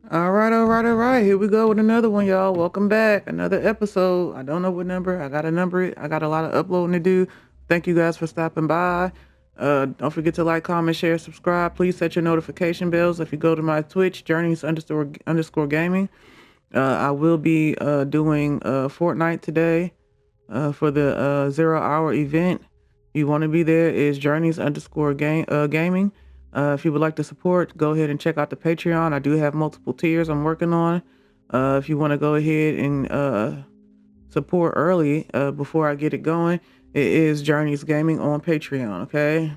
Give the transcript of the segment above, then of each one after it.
All right. Here we go with another one, y'all. Welcome back. Another episode. I don't know what number. I got to number it. I got a lot of uploading to do. Thank you guys for stopping by. Don't forget to like, comment, share, subscribe. Please set your notification bells. If you go to my Twitch, Journeys_underscore gaming, I will be doing Fortnite today for the 0 hour event. If you want to be there, is Journeys_gaming. If you would like to support, go ahead and check out the Patreon. I do have multiple tiers I'm working on. If you want to go ahead and support early before I get it going, it is Journeys Gaming on Patreon. Okay,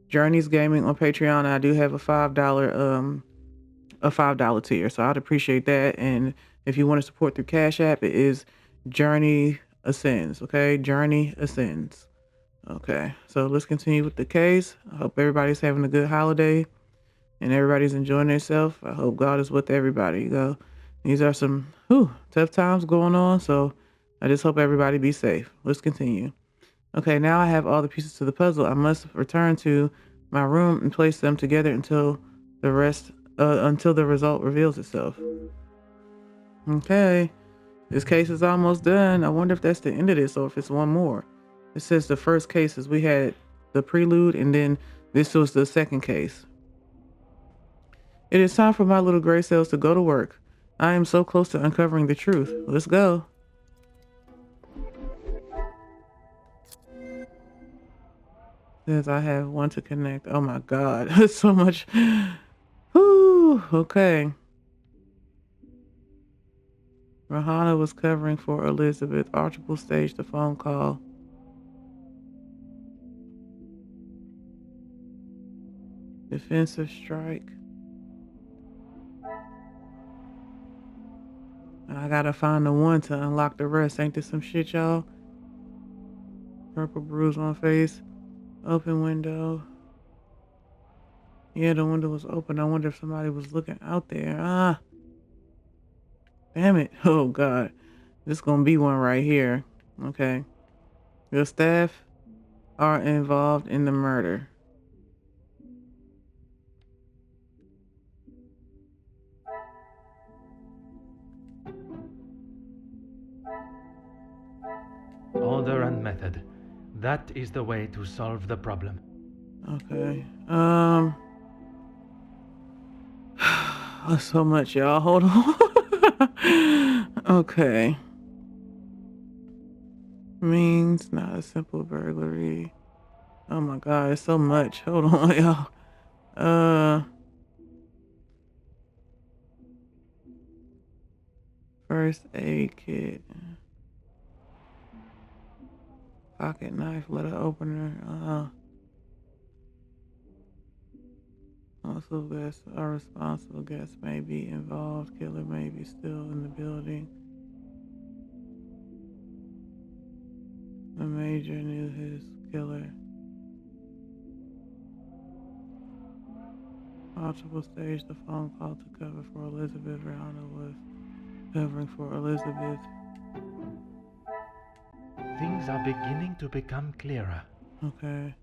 Journeys Gaming on Patreon. I do have a $5 tier, so I'd appreciate that. And if you want to support through Cash App, it is Journey Ascends. Okay, Journey Ascends. Okay, so let's continue with the case. I hope everybody's having a good holiday and everybody's enjoying themselves. I hope God is with everybody. These are some tough times going on, so I just hope everybody be safe. Let's continue. Okay, now I have all the pieces to the puzzle. I must return to my room and place them together until the result reveals itself. Okay, this case is almost done. I wonder if that's the end of this or if it's one more. It says the first cases we had the prelude, and then this was the second case. It is time for my little gray cells to go to work. I am so close to uncovering the truth. Let's go. Says I have one to connect. Oh my God, so much. Whew. Okay. Rahana was covering for Elizabeth. Archibald staged the phone call. Defensive strike. I gotta find the one to unlock the rest. Ain't this some shit, y'all? Purple bruise on face. Open window. Yeah, the window was open. I wonder if somebody was looking out there. Damn it. Oh God. This gonna be one right here. Okay. Your staff are involved in the murder. Order and method. That is the way to solve the problem. Okay. So much, y'all. Hold on. Okay. Means not a simple burglary. Oh my God, it's so much. Hold on, y'all. First aid kit. Pocket knife, letter opener. Also, guests are responsible. Guests may be involved. Killer may be still in the building. The major knew his killer. Archibald staged the phone call to cover for Elizabeth. Rihanna was covering for Elizabeth. Things are beginning to become clearer. Okay.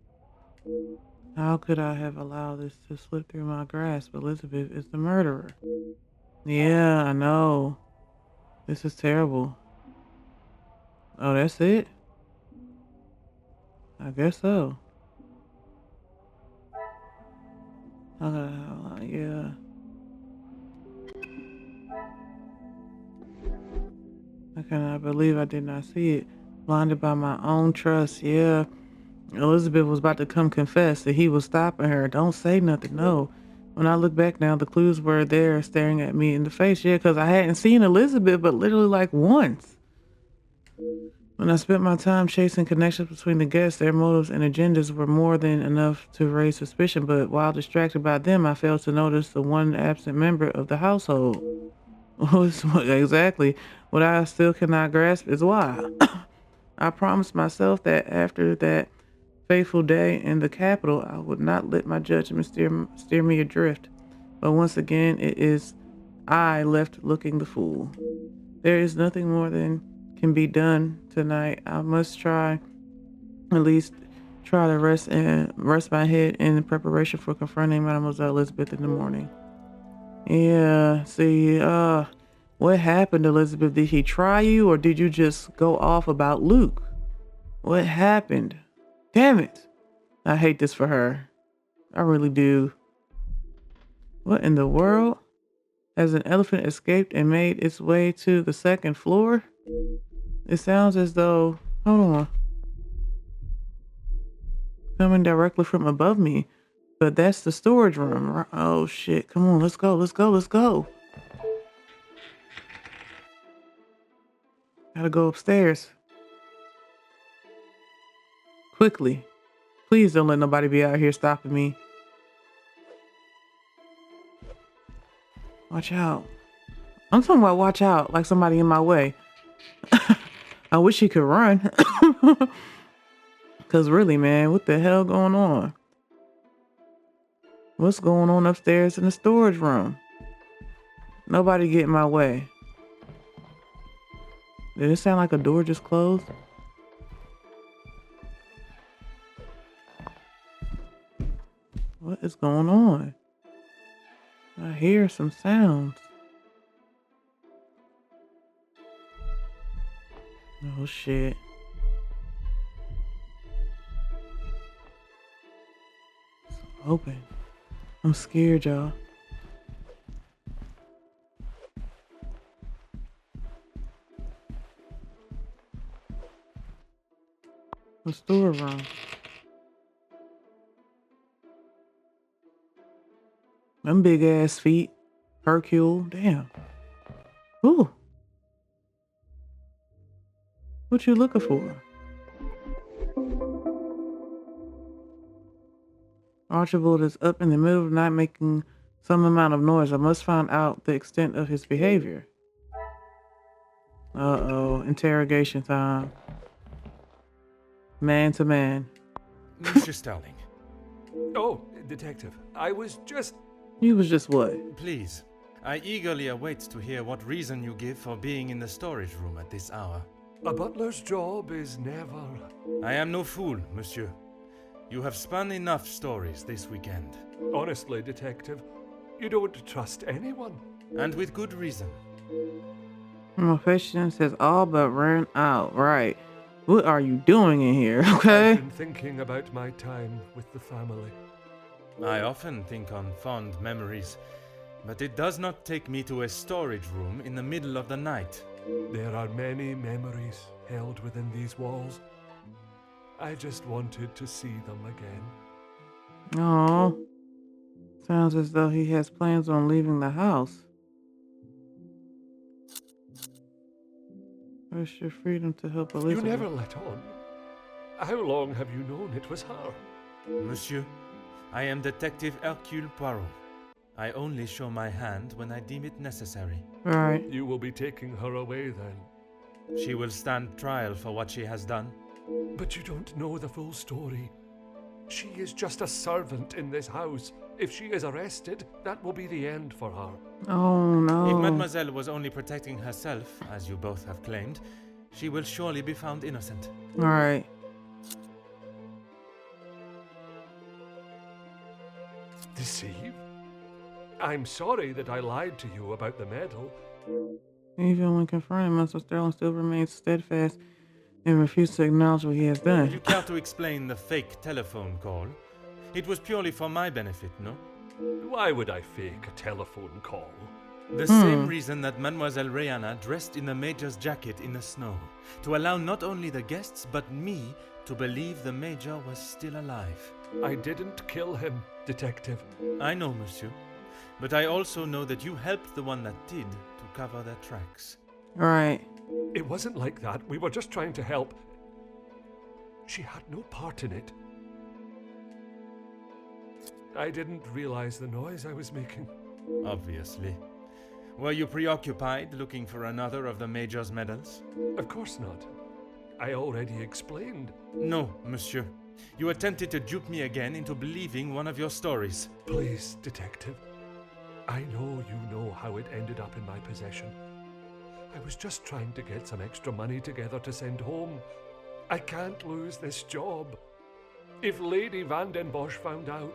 How could I have allowed this to slip through my grasp? Elizabeth is the murderer. Yeah, I know. This is terrible. Oh, that's it? I guess so. Yeah. I cannot believe I did not see it. Blinded by my own trust. Yeah. Elizabeth was about to come confess that he was stopping her. Don't say nothing. No. When I look back now, the clues were there staring at me in the face. Yeah, because I hadn't seen Elizabeth but literally like once. When I spent my time chasing connections between the guests, their motives and agendas were more than enough to raise suspicion, but while distracted by them, I failed to notice the one absent member of the household. Exactly. What I still cannot grasp is why. I promised myself that after that fateful day in the Capitol, I would not let my judgment steer me adrift. But once again, it is I left looking the fool. There is nothing more than can be done tonight. I must at least try to rest my head in preparation for confronting Mademoiselle Elizabeth in the morning. Yeah, see, what happened, Elizabeth? Did he try you or did you just go off about Luke? What happened? Damn it. I hate this for her. I really do. What in the world? Has an elephant escaped and made its way to the second floor? It sounds as though... Hold on. Coming directly from above me. But that's the storage room. Oh shit. Come on, let's go, let's go, let's go. Gotta go upstairs. Quickly. Please don't let nobody be out here stopping me. Watch out. I'm talking about watch out, like somebody in my way. I wish he could run. Cause really, man, what the hell going on? What's going on upstairs in the storage room? Nobody get in my way. Did it sound like a door just closed? What is going on? I hear some sounds. Oh shit. It's open. I'm scared, y'all. The storeroom. Them big ass feet. Hercule. Damn. Ooh. What you looking for? Archibald is up in the middle of the night making some amount of noise. I must find out the extent of his behavior. Uh-oh. Interrogation time. Man to man. Mr. Starling. Oh, Detective. I was just... You was just what? Please. I eagerly await to hear what reason you give for being in the storage room at this hour. A butler's job is never... I am no fool, monsieur. You have spun enough stories this weekend. Honestly, Detective, you don't trust anyone. And with good reason. My patience has all but run out. Right. What are you doing in here, okay? I've been thinking about my time with the family. I often think on fond memories, but it does not take me to a storage room in the middle of the night. There are many memories held within these walls. I just wanted to see them again. Oh, sounds as though he has plans on leaving the house. Where's your freedom to help Elizabeth? You never let on. How long have you known it was her? Monsieur, I am Detective Hercule Poirot. I only show my hand when I deem it necessary. Right. You will be taking her away then. She will stand trial for what she has done. But you don't know the full story. She is just a servant in this house. If she is arrested, that will be the end for her. Oh no. If Mademoiselle was only protecting herself, as you both have claimed, she will surely be found innocent. Alright. Deceive? I'm sorry that I lied to you about the medal. Even when confronted, Mr. Sterling still remains steadfast and refuses to acknowledge what he has done. You care to explain the fake telephone call? It was purely for my benefit, no? Why would I fake a telephone call? The same reason that Mademoiselle Rihanna dressed in the Major's jacket in the snow, to allow not only the guests but me to believe the Major was still alive. I didn't kill him, Detective. I know, monsieur, but I also know that you helped the one that did to cover their tracks. Right. It wasn't like that. We were just trying to help. She had no part in it. I didn't realize the noise I was making. Obviously. Were you preoccupied looking for another of the Major's medals? Of course not. I already explained. No, monsieur. You attempted to dupe me again into believing one of your stories. Please, Detective. I know you know how it ended up in my possession. I was just trying to get some extra money together to send home. I can't lose this job. If Lady Van den Bosch found out...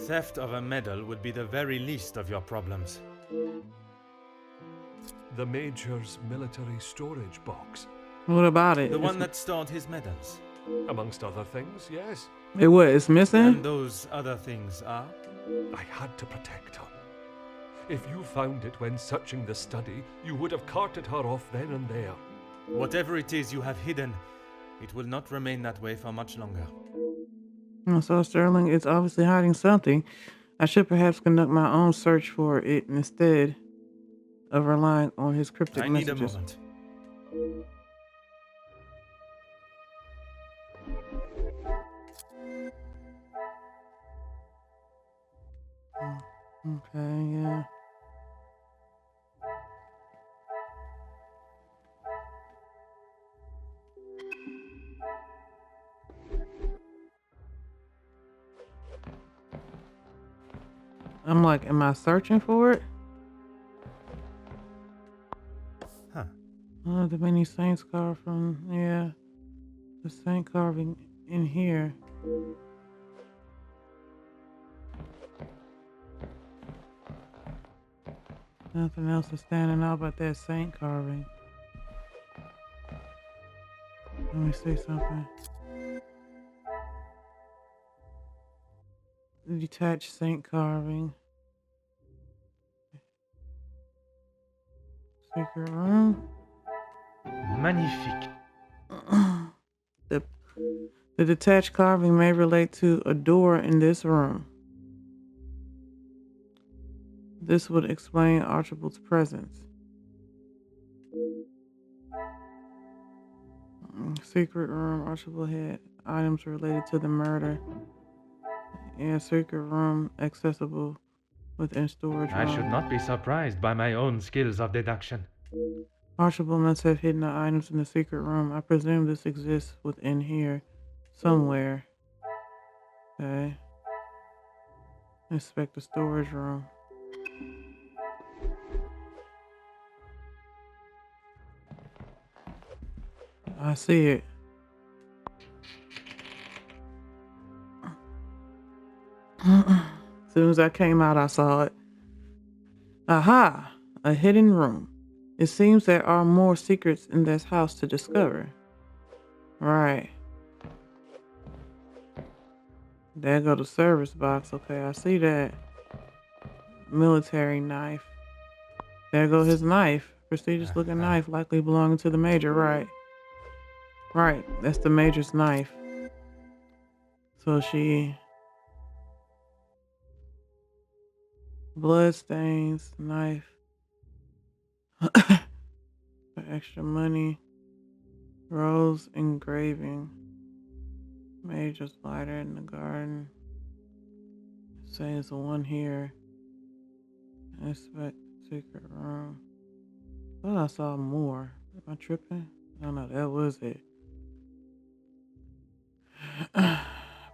Theft of a medal would be the very least of your problems. The Major's military storage box. What about it? The one that stored his medals. Amongst other things, yes. It what? It's missing? And those other things are? I had to protect her. If you found it when searching the study, you would have carted her off then and there. Whatever it is you have hidden, it will not remain that way for much longer. So Sterling is obviously hiding something. I should perhaps conduct my own search for it instead of relying on his cryptic messages. I need a moment. Okay, yeah. I'm like, am I searching for it? Huh. Oh, the many saints carved from, yeah. The saint carving in here. Nothing else is standing out but that saint carving. Let me see something. Detached saint carving. Secret room. Magnifique. The detached carving may relate to a door in this room. This would explain Archibald's presence. Secret room. Archibald had items related to the murder. Yeah, secret room accessible within storage room. I should not be surprised by my own skills of deduction. Archibald must have hidden the items in the secret room. I presume this exists within here somewhere. Okay. Inspect the storage room. I see it. As soon as I came out, I saw it. Aha! A hidden room. It seems there are more secrets in this house to discover. Right. There go the service box. Okay, I see that. Military knife. There go his knife. Prestigious looking knife, likely belonging to the major, right? Right, that's the major's knife. So she... Blood stains, knife. For extra money. Rose engraving. Major's lighter in the garden. Says the one here. Inspect secret room. Thought I saw more. Am I tripping? Oh no, that was it.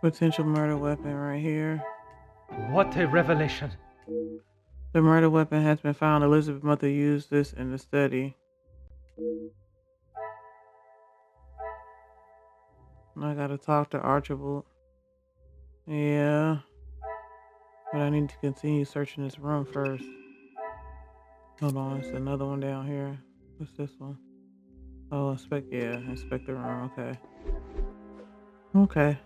Potential murder weapon right here. What a revelation. The murder weapon has been found. Elizabeth's mother used this in the study. I gotta talk to Archibald. Yeah. But I need to continue searching this room first. Hold on, it's another one down here. What's this one? Oh, inspect the room, okay. Okay.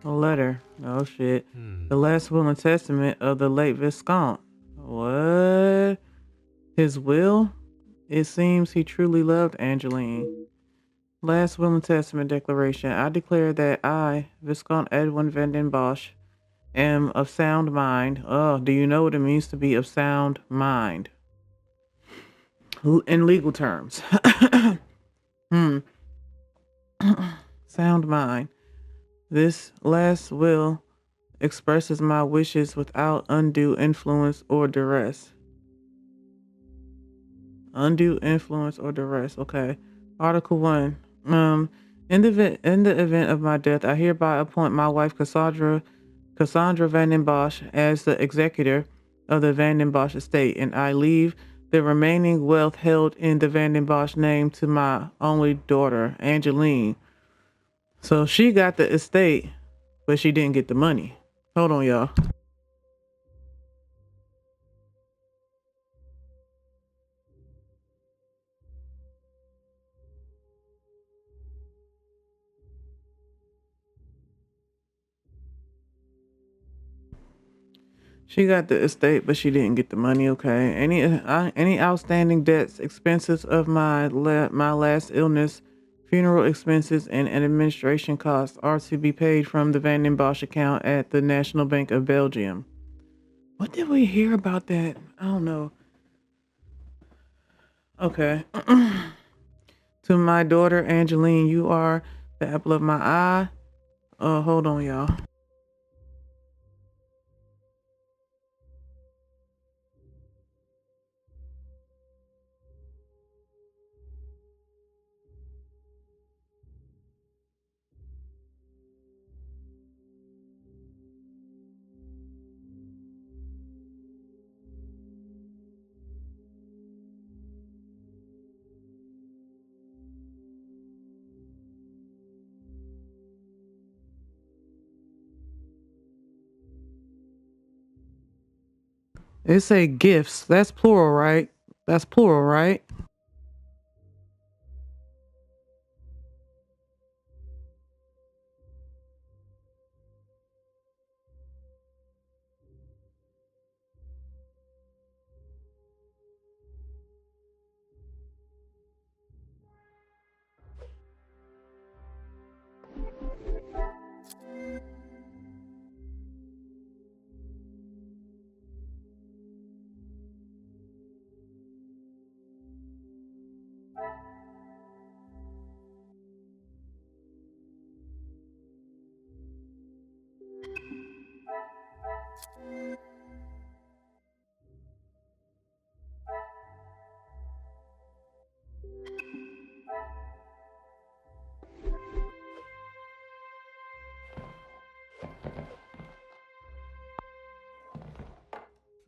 A letter. Oh shit. The last will and testament of the late Viscount. What? His will? It seems he truly loved Angeline. Last will and testament declaration. I declare that I, Viscount Edwin van den Bosch, am of sound mind. Oh, do you know what it means to be of sound mind? In legal terms. Sound mind. This last will expresses my wishes without undue influence or duress. Undue influence or duress. Okay. Article 1. In the event of my death, I hereby appoint my wife Cassandra van den Bosch as the executor of the Van den Bosch estate, and I leave the remaining wealth held in the Van den Bosch name to my only daughter, Angeline. So she got the estate, but she didn't get the money. Hold on, y'all. She got the estate, but she didn't get the money. Okay. Any outstanding debts, expenses of my last illness, funeral expenses, and administration costs are to be paid from the Van den Bosch account at the National Bank of Belgium. What did we hear about that? I don't know. Okay. To my daughter Angeline, you are the apple of my eye. Hold on, y'all. It say gifts. That's plural, right? That's plural, right?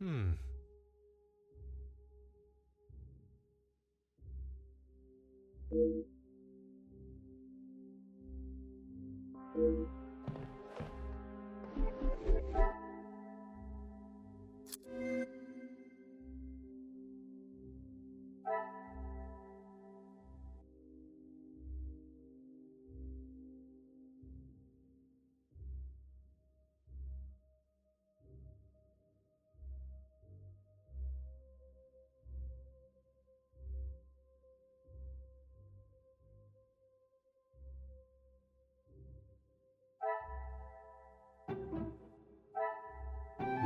Hmm.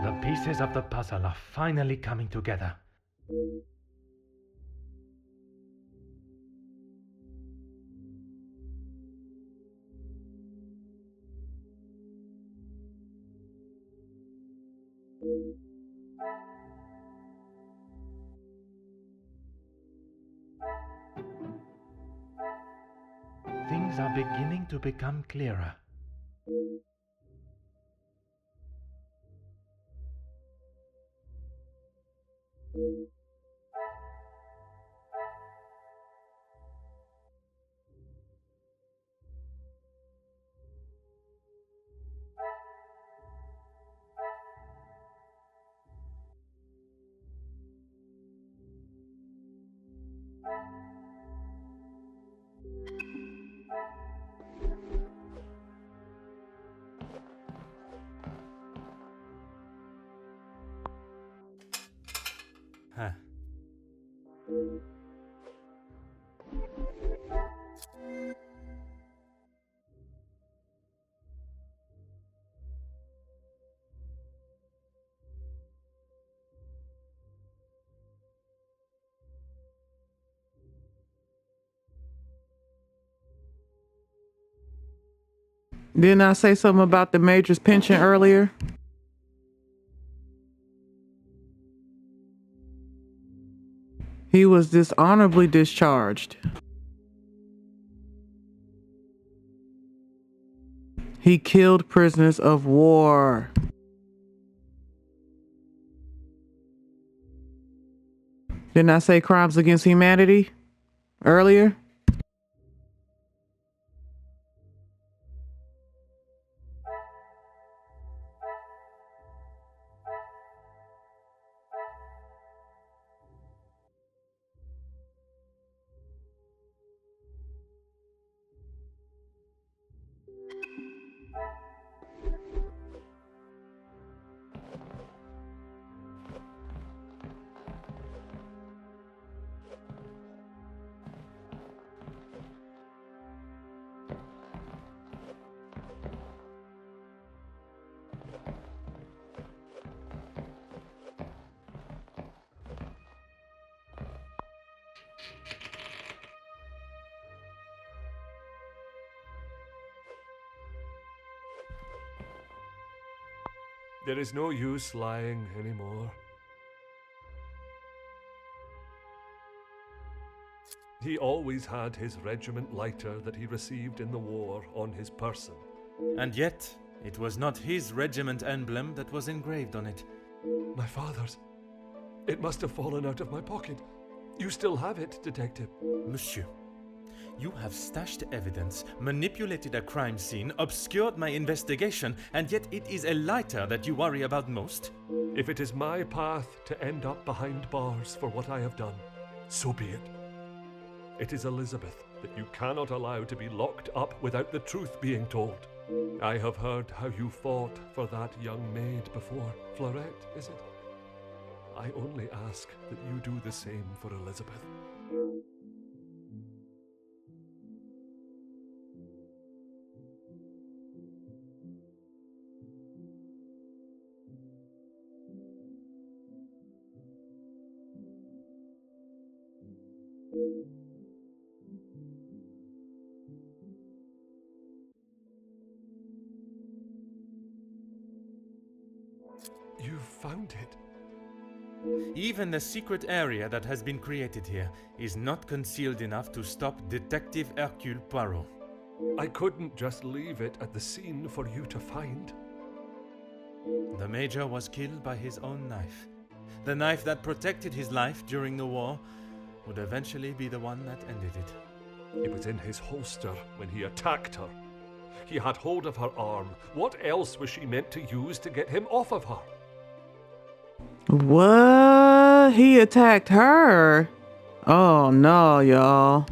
The pieces of the puzzle are finally coming together. Things are beginning to become clearer. Huh. Didn't I say something about the major's pension earlier? He was dishonorably discharged. He killed prisoners of war. Didn't I say crimes against humanity earlier? There is no use lying anymore. He always had his regiment lighter that he received in the war on his person. And yet, it was not his regiment emblem that was engraved on it. My father's. It must have fallen out of my pocket. You still have it, Detective. Monsieur, you have stashed evidence, manipulated a crime scene, obscured my investigation, and yet it is a lighter that you worry about most? If it is my path to end up behind bars for what I have done, so be it. It is Elizabeth that you cannot allow to be locked up without the truth being told. I have heard how you fought for that young maid before. Fleurette, is it? I only ask that you do the same for Elizabeth. You found it. Even the secret area that has been created here is not concealed enough to stop Detective Hercule Poirot. I couldn't just leave it at the scene for you to find. The Major was killed by his own knife. The knife that protected his life during the war would eventually be the one that ended it. It was in his holster when he attacked her. He had hold of her arm. What else was she meant to use to get him off of her? What? He attacked her? Oh no, y'all.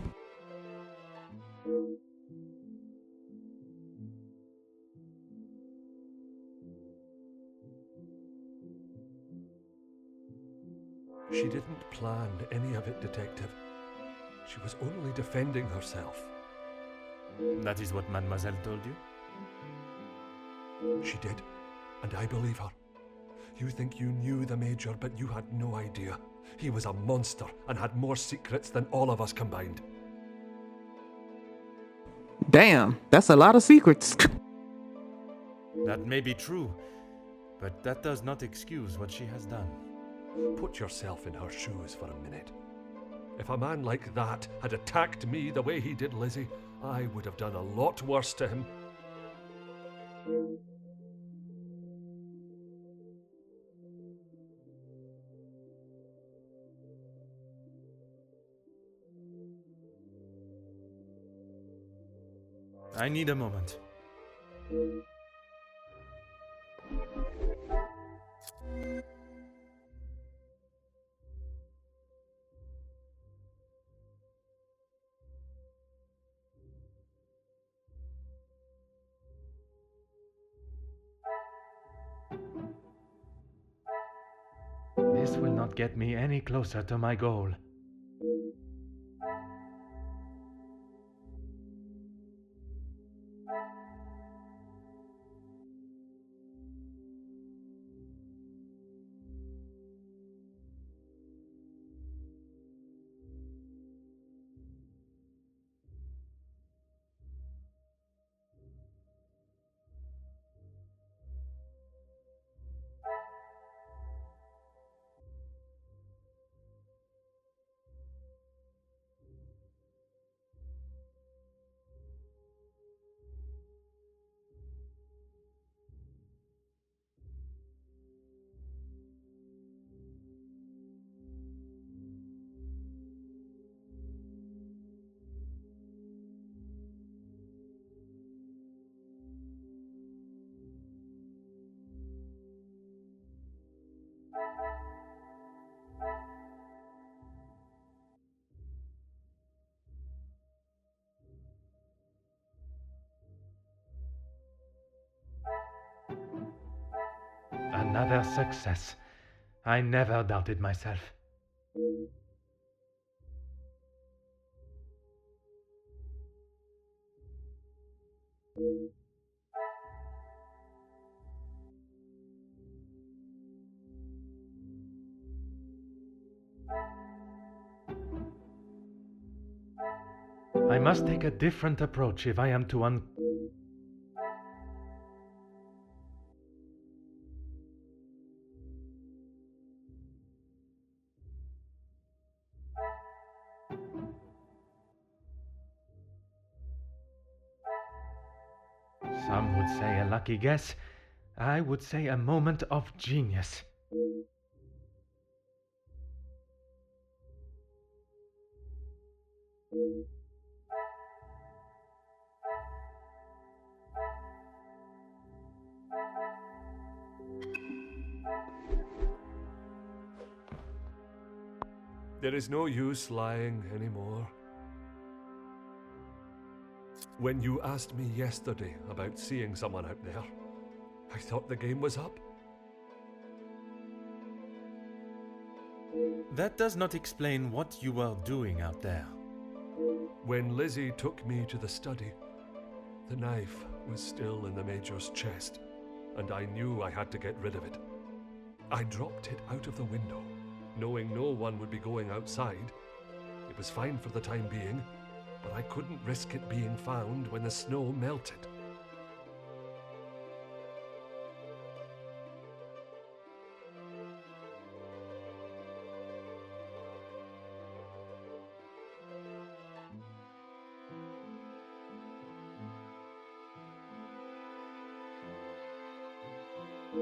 She didn't plan any of it, Detective. She was only defending herself. That is what Mademoiselle told you? She did, and I believe her. You think you knew the Major, but you had no idea. He was a monster and had more secrets than all of us combined. Damn, that's a lot of secrets. That may be true, but that does not excuse what she has done. Put yourself in her shoes for a minute. If a man like that had attacked me the way he did Lizzie, I would have done a lot worse to him. I need a moment. This will not get me any closer to my goal. Another success. I never doubted myself. I must take a different approach if I am to Some would say a lucky guess. I would say a moment of genius. There is no use lying anymore. When you asked me yesterday about seeing someone out there, I thought the game was up. That does not explain what you were doing out there. When Lizzie took me to the study, the knife was still in the Major's chest, and I knew I had to get rid of it. I dropped it out of the window, knowing no one would be going outside. It was fine for the time being, but I couldn't risk it being found when the snow melted.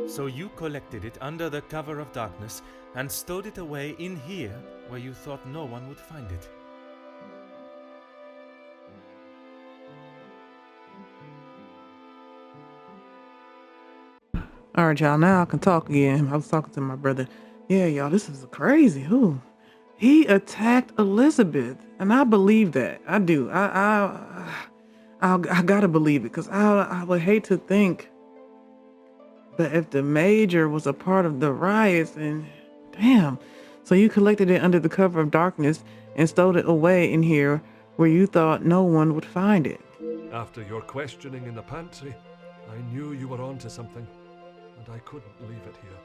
So you collected it under the cover of darkness and stowed it away in here where you thought no one would find it. All right, y'all. Now I can talk again. I was talking to my brother. Yeah, y'all. This is crazy. Who? He attacked Elizabeth, and I believe that. I do. I gotta believe it, because I would hate to think that if the Major was a part of the riots, and damn. So you collected it under the cover of darkness and stowed it away in here where you thought no one would find it. After your questioning in the pantry, I knew you were onto something, and I couldn't leave it here.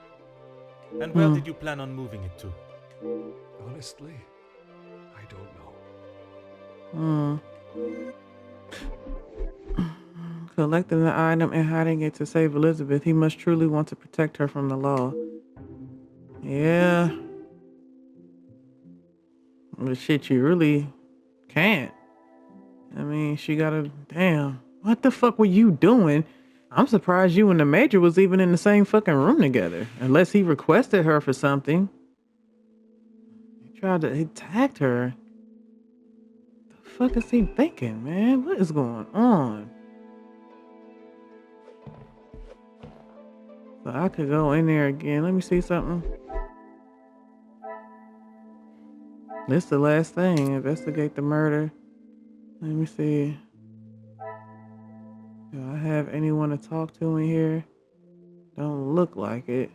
And where did you plan on moving it to? Honestly, I don't know. Collecting the item and hiding it to save Elizabeth. He must truly want to protect her from the law. Yeah. But shit, you really can't. I mean, she gotta... Damn. What the fuck were you doing? I'm surprised you and the Major was even in the same fucking room together. Unless he requested her for something. He attacked her. The fuck is he thinking, man? What is going on? So I could go in there again. Let me see something. This the last thing. Investigate the murder. Let me see. Do I have anyone to talk to in here? Don't look like it.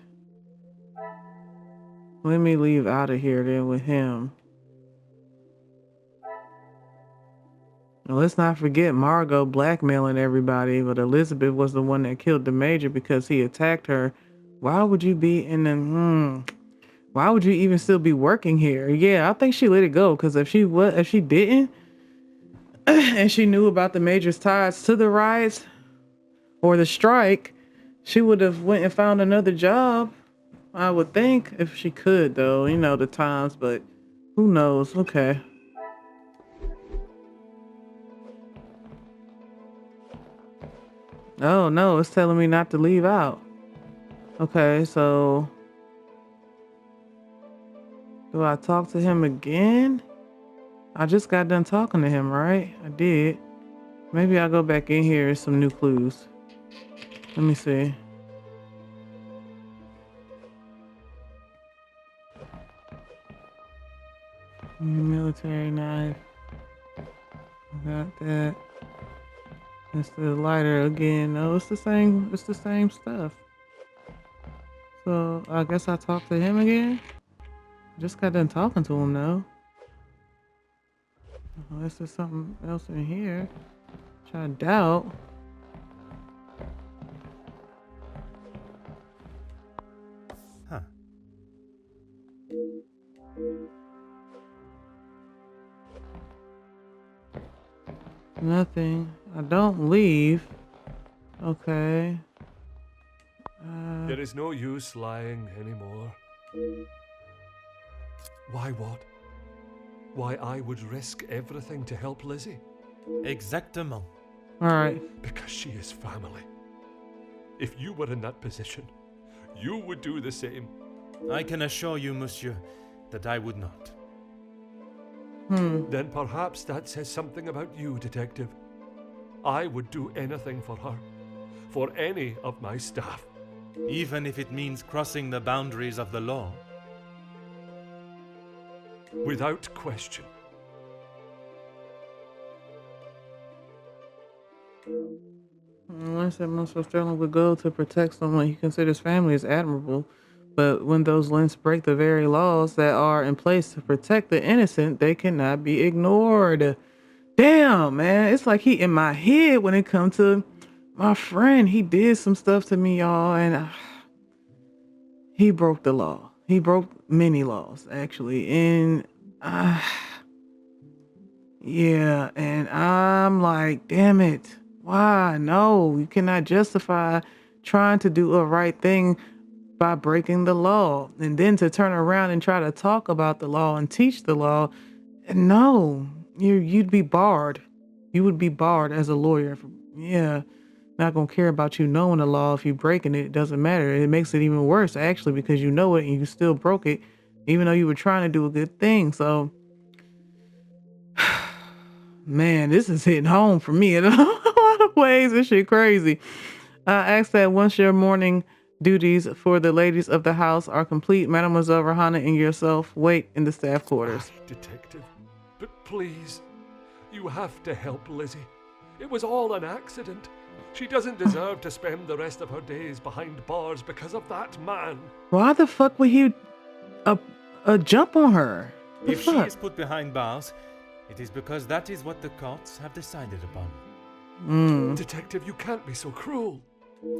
Let me leave out of here then with him. Now, let's not forget Margot blackmailing everybody, but Elizabeth was the one that killed the Major because he attacked her. Why would you be in the... Why would you even still be working here? Yeah, I think she let it go, because if she didn't, and she knew about the Major's ties to the riots or the strike, she would have went and found another job. I would think, if she could, though. You know the times, but who knows? Okay. Oh no, it's telling me not to leave out. Okay, so do I talk to him again? I just got done talking to him, right? I did. Maybe I'll go back in here with some new clues. Let me see. Military knife. Got that. It's the lighter again. No, it's the same stuff. So I guess I talked to him again. Just got done talking to him though. Unless there's something else in here, which I doubt. Huh. Nothing. I don't leave. Okay. There is no use lying anymore. Why what? Why I would risk everything to help Lizzie? Exactement. All right. Because she is family. If you were in that position, you would do the same. I can assure you, monsieur, that I would not. Then perhaps that says something about you, Detective. I would do anything for her. For any of my staff. Even if it means crossing the boundaries of the law. Without question. Once that Monsieur Sterling would go to protect someone he considers family is admirable, but when those links break the very laws that are in place to protect the innocent, they cannot be ignored. Damn, man, it's like he in my head when it comes to my friend. He did some stuff to me, y'all, and he broke the law. He broke many laws, actually, and yeah, and I'm like, damn it. Why? No, you cannot justify trying to do a right thing by breaking the law and then to turn around and try to talk about the law and teach the law. No, you'd be barred. You would be barred as a lawyer. Yeah, not gonna care about you knowing the law. If you're breaking it, it doesn't matter. It makes it even worse, actually, because you know it and you still broke it, even though you were trying to do a good thing. So, man, this is hitting home for me in a lot of ways. This shit crazy. I ask that once your morning duties for the ladies of the house are complete, Mademoiselle Rahana and yourself wait in the staff quarters. Detective, but please, you have to help Lizzie. It was all an accident. She doesn't deserve to spend the rest of her days behind bars because of that man. Why the fuck would he jump on her? If she is put behind bars, it is because that is what the courts have decided upon. Detective, you can't be so cruel.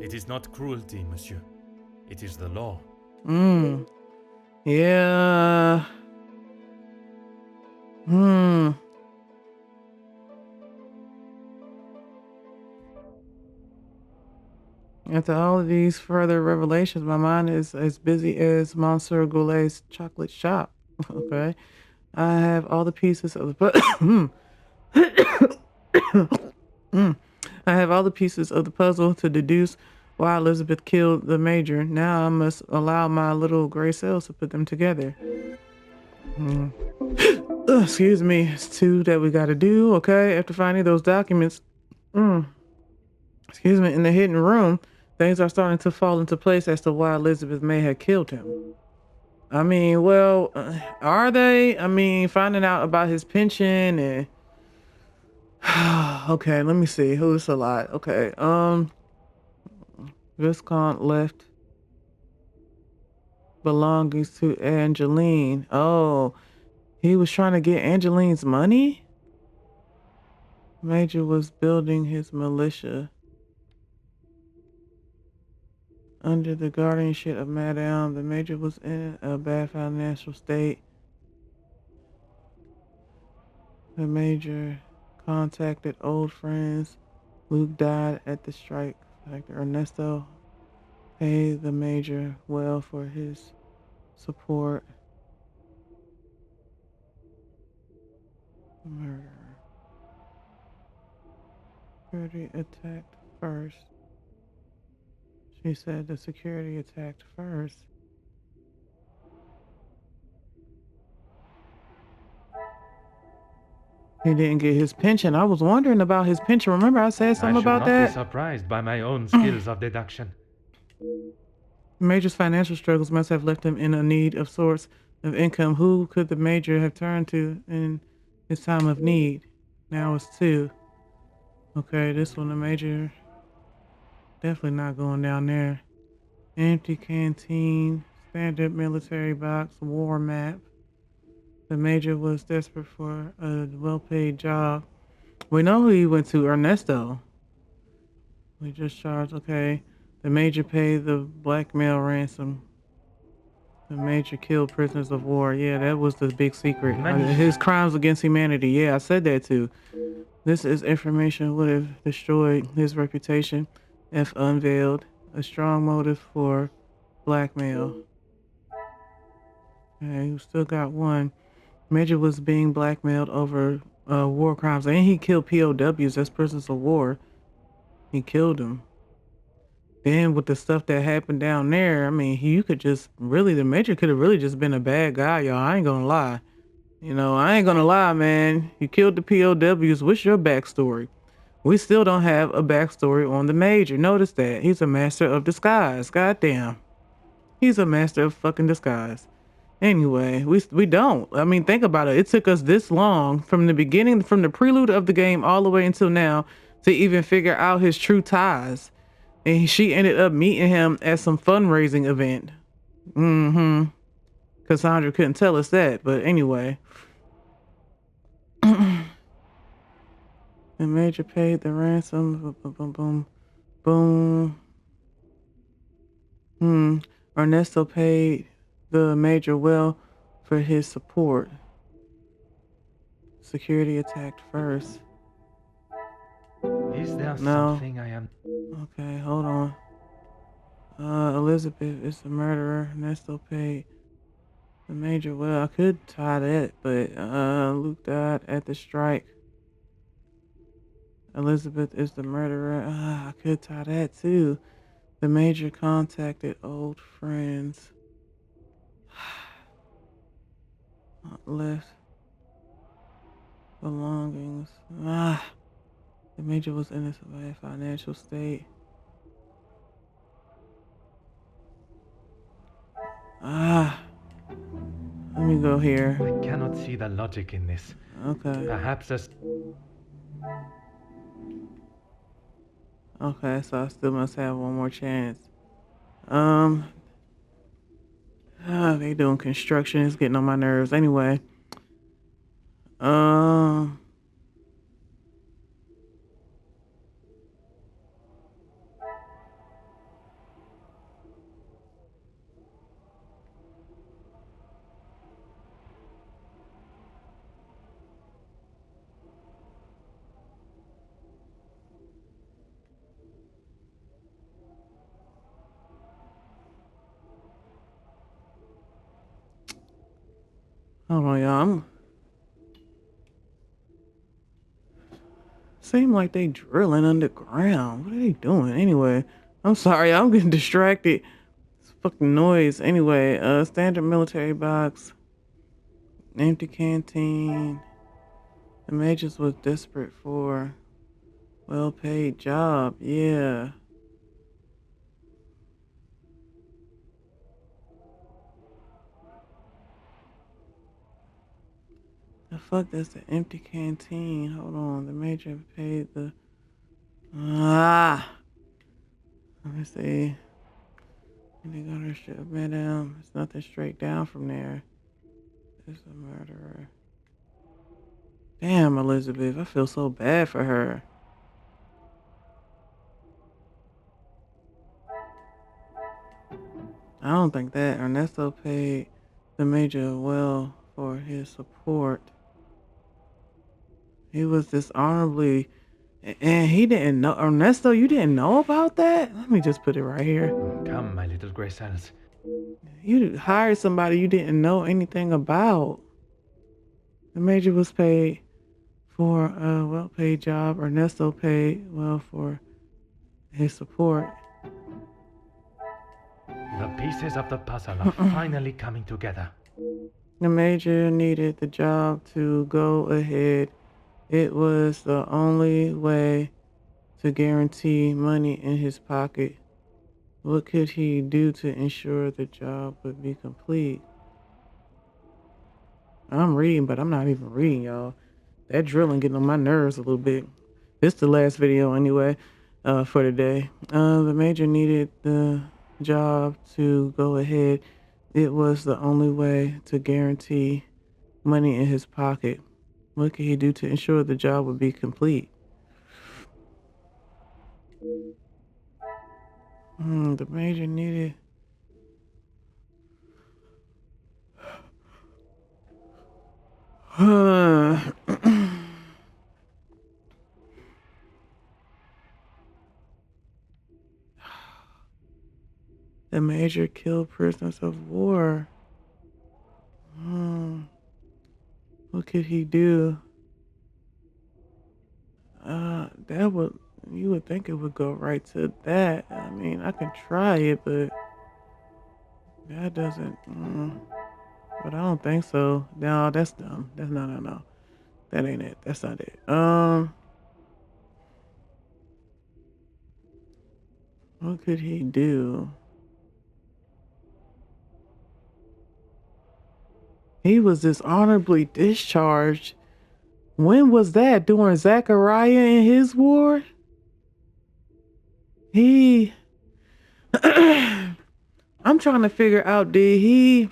It is not cruelty, monsieur. It is the law. Yeah. After all of these further revelations, my mind is as busy as Monsieur Goulet's chocolate shop. Okay. I have all the pieces of the I have all the pieces of the puzzle to deduce why Elizabeth killed the major. Now I must allow my little gray cells to put them together. Excuse me. It's two that we got to do. Okay. After finding those documents, excuse me, in the hidden room, things are starting to fall into place as to why Elizabeth may have killed him. I mean, well, are they? I mean, finding out about his pension and okay, let me see. Who's a lot? Okay, Viscount left belongings to Angeline. Oh, he was trying to get Angeline's money? Major was building his militia under the guardianship of Madame. The Major was in a bad financial state. The Major contacted old friends. Luke died at the strike. Like Ernesto paid the Major well for his support. Murder. Security attacked first. She said the security attacked first. He didn't get his pension. I was wondering about his pension. Remember I said something about that? I should not be surprised by my own skills of deduction. Major's financial struggles must have left him in a need of source of income. Who could the Major have turned to in his time of need? Now it's two. Okay, this one, the Major, definitely not going down there. Empty canteen, standard military box, war map. The Major was desperate for a well-paid job. We know who he went to, Ernesto. We just charged, okay. The Major paid the blackmail ransom. The Major killed prisoners of war. Yeah, that was the big secret. His crimes against humanity. Yeah, I said that too. This is information would have destroyed his reputation if unveiled. A strong motive for blackmail. Okay, we still got one. Major was being blackmailed over war crimes, and he killed POWs as prisoners of war. He killed them. Then with the stuff that happened down there, I mean, you could just really, the Major could have really just been a bad guy, y'all. I ain't gonna lie. You know, I ain't gonna lie, man. You killed the POWs. What's your backstory? We still don't have a backstory on the Major. Notice that. He's a master of disguise. Goddamn. He's a master of fucking disguise. Anyway, we don't. I mean, think about it. It took us this long from the beginning, from the prelude of the game all the way until now to even figure out his true ties. And she ended up meeting him at some fundraising event. Cassandra couldn't tell us that, but anyway. The Major paid the ransom. Boom, boom, boom. Ernesto paid the Major well for his support. Security attacked first. Is there No. something I am... Okay, hold on. Elizabeth is the murderer. Ernesto paid the Major well. I could tie that, but Luke died at the strike. Elizabeth is the murderer. I could tie that too. The Major contacted old friends. Left belongings. The Major was in a bad financial state. Let me go here. I cannot see the logic in this. Okay. Perhaps as... Okay, so I still must have one more chance. They doing construction. It's getting on my nerves. Anyway. Hold on, y'all. Seem like they drilling underground. What are they doing? Anyway, I'm sorry. I'm getting distracted. It's fucking noise. Anyway, standard military box. Empty canteen. The Majors was desperate for well-paid job. Yeah. The fuck, that's the empty canteen. Hold on. The Major paid the... Let me see. They got her shit up and down. There's nothing straight down from there. It's a murderer. Damn, Elizabeth. I feel so bad for her. I don't think that. Ernesto paid the Major well for his support. He was dishonorably, and he didn't know. Ernesto, you didn't know about that? Let me just put it right here. Come, my little gray cells. You hired somebody you didn't know anything about. The Major was paid for a well-paid job. Ernesto paid well for his support. The pieces of the puzzle are finally coming together. The Major needed the job to go ahead. It was the only way to guarantee money in his pocket. What could he do to ensure the job would be complete? I'm reading, but I'm not even reading, y'all. That drilling getting on my nerves a little bit. This is the last video anyway, for today. The Major needed the job to go ahead. It was the only way to guarantee money in his pocket. What could he do to ensure the job would be complete? The Major needed... The major killed prisoners of war. What could he do? You would think it would go right to that. I mean, I can try it, but that doesn't, but I don't think so. No, that's dumb. That's no. That ain't it. That's not it. What could he do? He was dishonorably discharged. When was that? During Zachariah and his war? I'm trying to figure out, did he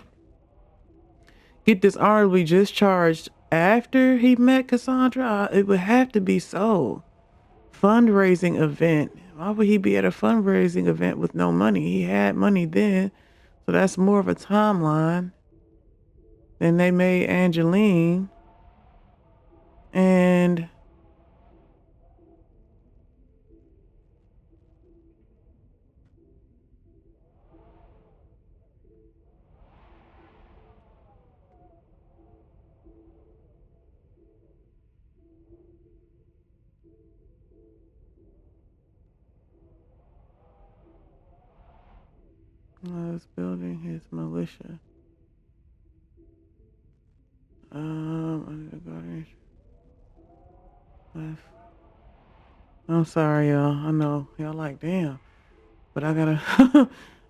get dishonorably discharged after he met Cassandra? It would have to be so. Fundraising event. Why would he be at a fundraising event with no money? He had money then, so that's more of a timeline. Then they made Angeline, and was building his militia. Under the guardianship. I'm sorry, y'all. I know y'all like, damn, but I gotta,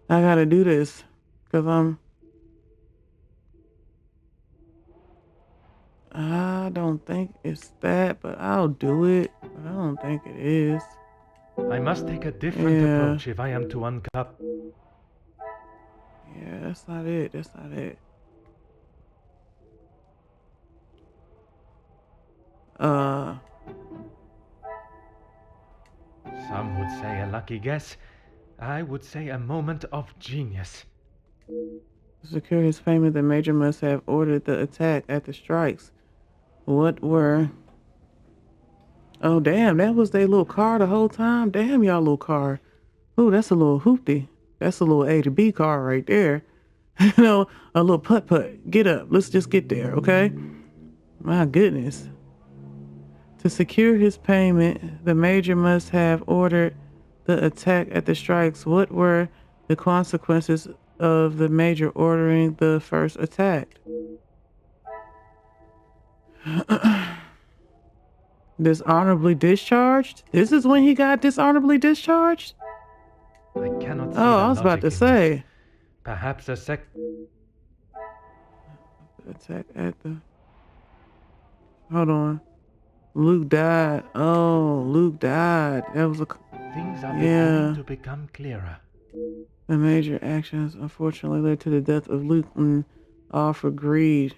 I gotta do this because I don't think it's that, but I'll do it. But I don't think it is. I must take a different approach if I am to uncover. Yeah, that's not it. That's not it. Some would say a lucky guess. I would say a moment of genius. To secure his payment, the major must have ordered the attack at the strikes. What were... Oh, damn, that was their little car the whole time? Damn, y'all little car. Ooh, that's a little hoopty. That's a little A to B car right there. You know, a little putt-putt. Get up. Let's just get there, okay? My goodness. To secure his payment, the major must have ordered the attack at the strikes. What were the consequences of the major ordering the first attack? Dishonorably discharged? This is when he got dishonorably discharged? I cannot see I was about to say. Perhaps a attack at the... Hold on. Luke died. Oh, Luke died. That was a... Things are beginning to become clearer. The major actions unfortunately led to the death of Luke, and all for greed.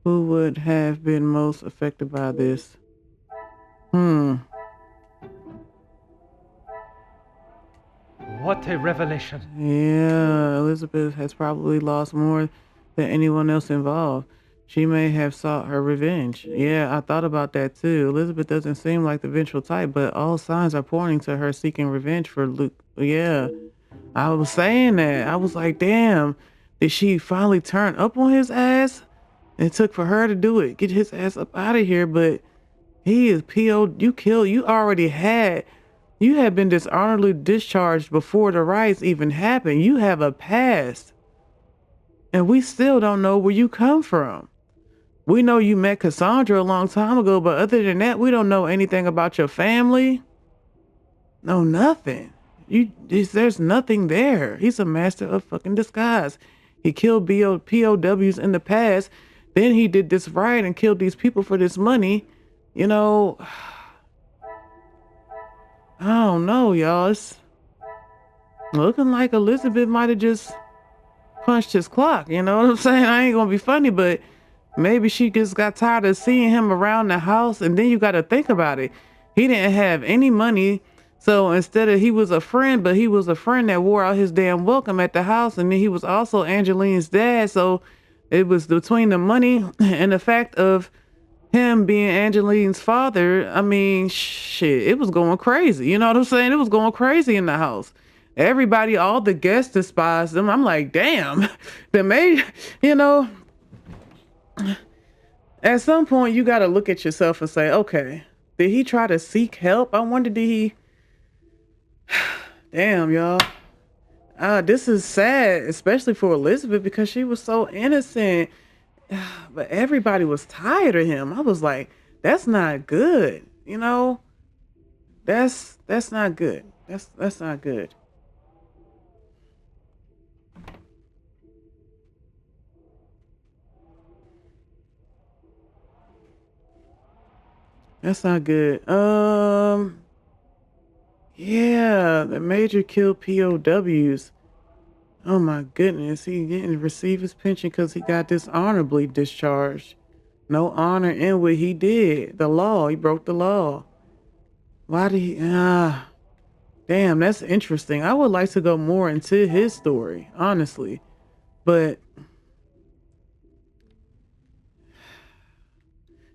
Who would have been most affected by this? What a revelation. Yeah, Elizabeth has probably lost more than anyone else involved. She may have sought her revenge. Yeah, I thought about that too. Elizabeth doesn't seem like the vengeful type, but all signs are pointing to her seeking revenge for Luke. Yeah, I was saying that. I was like, damn, did she finally turn up on his ass? It took for her to do it. Get his ass up out of here, but he is PO'd. You had been dishonorably discharged before the riots even happened. You have a past. And we still don't know where you come from. We know you met Cassandra a long time ago, but other than that, we don't know anything about your family. No, nothing. There's nothing there. He's a master of fucking disguise. He killed POWs in the past. Then he did this riot and killed these people for this money. You know, I don't know, y'all. It's looking like Elizabeth might have just punched his clock. You know what I'm saying? I ain't gonna be funny, but maybe she just got tired of seeing him around the house. And then you got to think about it. He didn't have any money. So instead of, he was a friend, but he was a friend that wore out his damn welcome at the house. And then he was also Angeline's dad. So it was between the money and the fact of him being Angeline's father. I mean, shit, it was going crazy. You know what I'm saying? It was going crazy in the house. Everybody, all the guests despised them. I'm like, damn, the major, you know, at some point you got to look at yourself and say, okay, did he try to seek help? I wonder, did he, damn, y'all. This is sad, especially for Elizabeth because she was so innocent. But everybody was tired of him. I was like, that's not good. You know, that's not good. That's not good. That's not good. Yeah, the major killed POWs. Oh my goodness, he didn't receive his pension because he got dishonorably discharged. No honor in what he did. The law, he broke the law. Why did he? Damn, that's interesting. I would like to go more into his story, honestly. But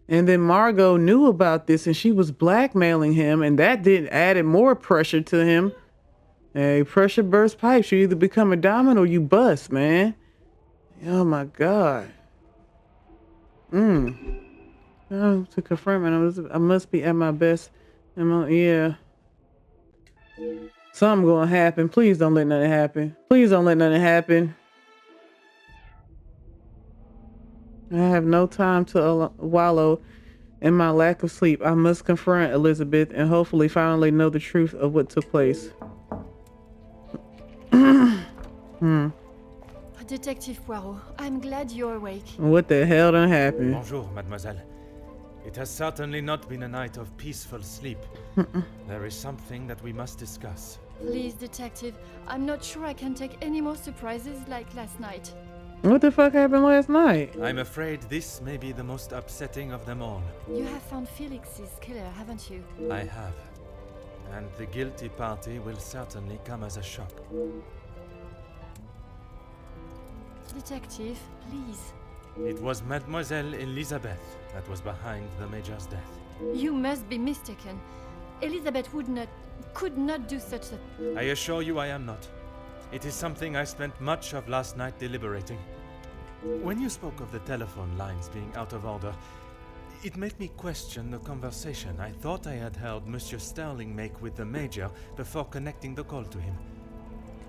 and then Margot knew about this and she was blackmailing him, and that added more pressure to him. Hey, pressure burst pipes. You either become a diamond or you bust, man. Oh my God. To confirm it, I must be at my best. Yeah. Something gonna happen. Please don't let nothing happen. Please don't let nothing happen. I have no time to wallow in my lack of sleep. I must confront Elizabeth and hopefully finally know the truth of what took place. Detective Poirot, I'm glad you're awake. What the hell done happened? Bonjour, mademoiselle. It has certainly not been a night of peaceful sleep. There is something that we must discuss. Please, detective, I'm not sure I can take any more surprises like last night. What the fuck happened last night? I'm afraid this may be the most upsetting of them all. You have found Felix's killer, haven't you? I have. And the guilty party will certainly come as a shock. Detective, please. It was Mademoiselle Elizabeth that was behind the Major's death. You must be mistaken. Elizabeth could not do such a... I assure you I am not. It is something I spent much of last night deliberating. When you spoke of the telephone lines being out of order, it made me question the conversation I thought I had heard Monsieur Sterling make with the Major before connecting the call to him.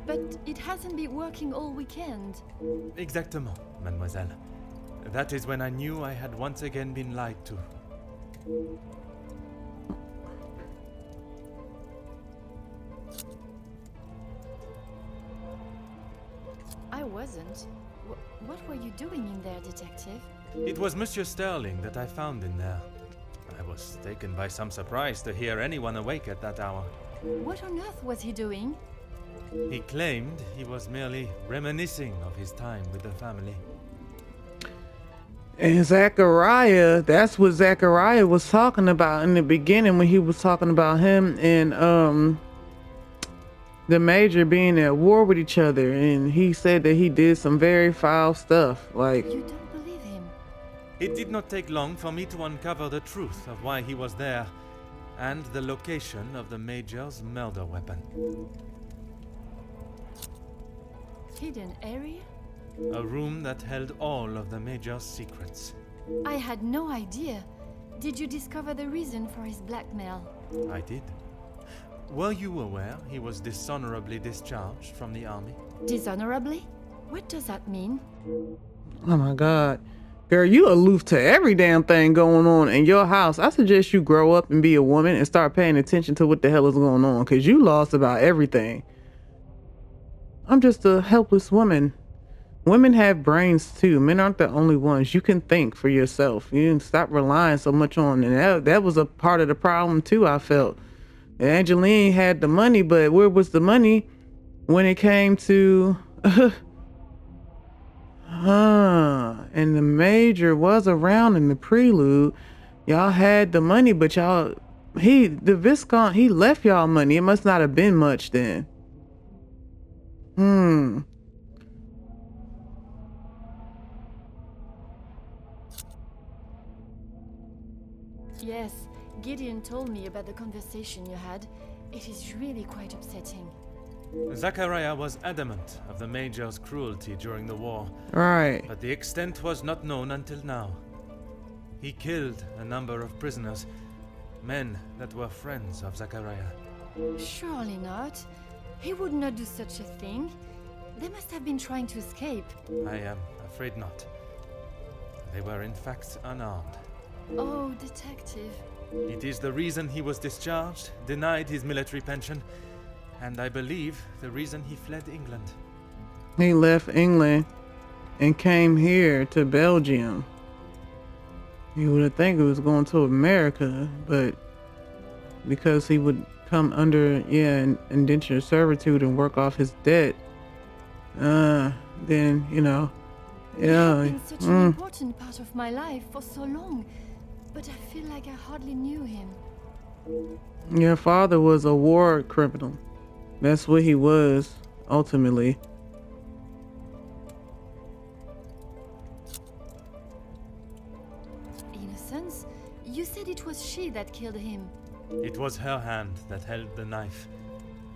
But it hasn't been working all weekend. Exactement, mademoiselle. That is when I knew I had once again been lied to. I wasn't. What were you doing in there, detective? It was Monsieur Sterling that I found in there. I was taken by some surprise to hear anyone awake at that hour. What on earth was he doing? He claimed he was merely reminiscing of his time with the family. And Zachariah, that's what Zachariah was talking about in the beginning when he was talking about him and the Major being at war with each other, and he said that he did some very foul stuff. Like, you don't believe him? It did not take long for me to uncover the truth of why he was there and the location of the Major's murder weapon. Hidden area? A room that held all of the Major's secrets. I had no idea. Did you discover the reason for his blackmail? I did. Were you aware he was dishonorably discharged from the army? Dishonorably? What does that mean? oh my God. Girl, you aloof to every damn thing going on in your house. I suggest you grow up and be a woman and start paying attention to what the hell is going on, because you lost about everything. I'm just a helpless woman. Women have brains too. Men aren't the only ones. You can think for yourself. You can stop relying so much on, and that was a part of the problem too, I felt. Angeline had the money, but where was the money when it came to and the Major was around in the prelude. Y'all had the money, but the Viscount, he left y'all money. It must not have been much then. Yes, Gideon told me about the conversation you had. It is really quite upsetting. Zachariah was adamant of the Major's cruelty during the war, Right. but the extent was not known until now. He killed a number of prisoners, men that were friends of Zachariah. Surely not. He would not do such a thing. They must have been trying to escape. I am afraid not. They were in fact unarmed. Oh, detective. It is the reason he was discharged, denied his military pension, and I believe the reason he fled England. He left England and came here to Belgium. You would think he was going to America, but because he would come under, indentured servitude and work off his debt, then, you know, He had been such an important part of my life for so long, but I feel like I hardly knew him. Your father was a war criminal. That's what he was, ultimately. Innocence? You said it was she that killed him. It was her hand that held the knife,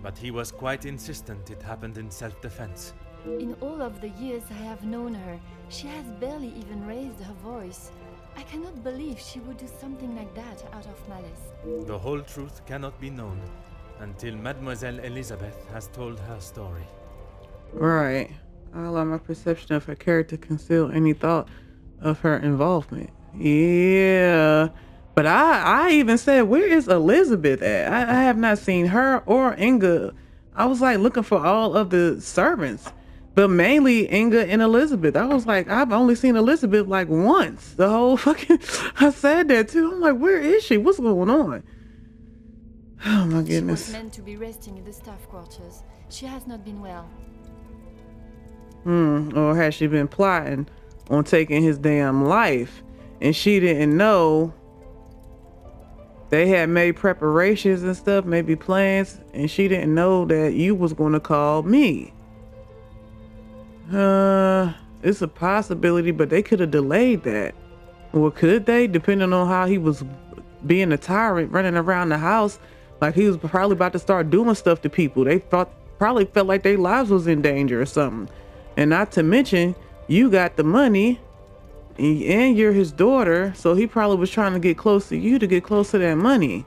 but he was quite insistent it happened in self-defense. In all of the years I have known her, she has barely even raised her voice. I cannot believe she would do something like that out of malice. The whole truth cannot be known until Mademoiselle Elizabeth has told her story. Right. I allow my perception of her character conceal any thought of her involvement. Yeah. But I even said, where is Elizabeth at? I have not seen her or Inga. I was like looking for all of the servants, but mainly Inga and Elizabeth. I was like, I've only seen Elizabeth like once. The whole fucking, I said that too. I'm like, where is she? What's going on? Oh my goodness. She was meant to be resting in the staff quarters. She has not been well. Or has she been plotting on taking his damn life and she didn't know? They had made preparations and stuff, maybe plans, and she didn't know that you was going to call me. It's a possibility, but they could have delayed that. Or could they? Depending on how he was being a tyrant, running around the house, like he was probably about to start doing stuff to people. They probably felt like their lives was in danger or something. And not to mention, you got the money, and you're his daughter, so he probably was trying to get close to you to get close to that money.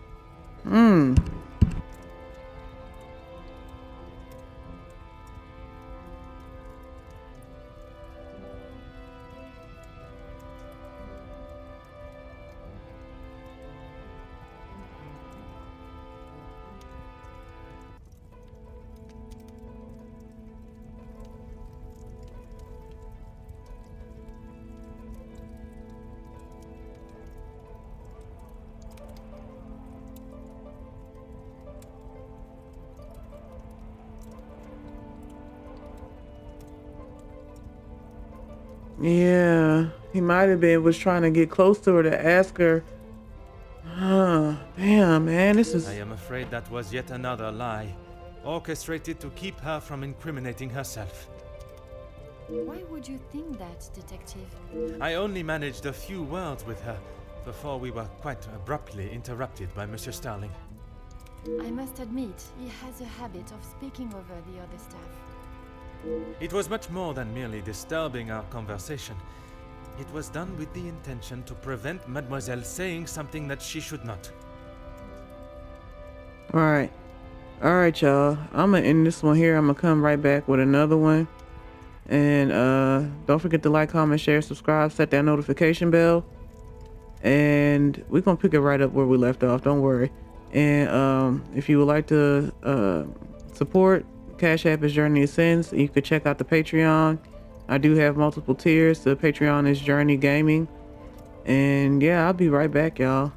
Yeah, he might have was trying to get close to her to ask her. Damn, man, this is... I am afraid that was yet another lie, orchestrated to keep her from incriminating herself. Why would you think that, detective? I only managed a few words with her before we were quite abruptly interrupted by Monsieur Starling. I must admit, he has a habit of speaking over the other staff. It was much more than merely disturbing our conversation. It was done with the intention to prevent Mademoiselle saying something that she should not. Alright, y'all. I'm gonna end this one here. I'm gonna come right back with another one. And don't forget to like, comment, share, subscribe, set that notification bell. And we're gonna pick it right up where we left off, don't worry. And if you would like to support, Cash App is Journey of Sins. You could check out the Patreon. I do have multiple tiers. The Patreon is Journey Gaming. And yeah, I'll be right back, y'all.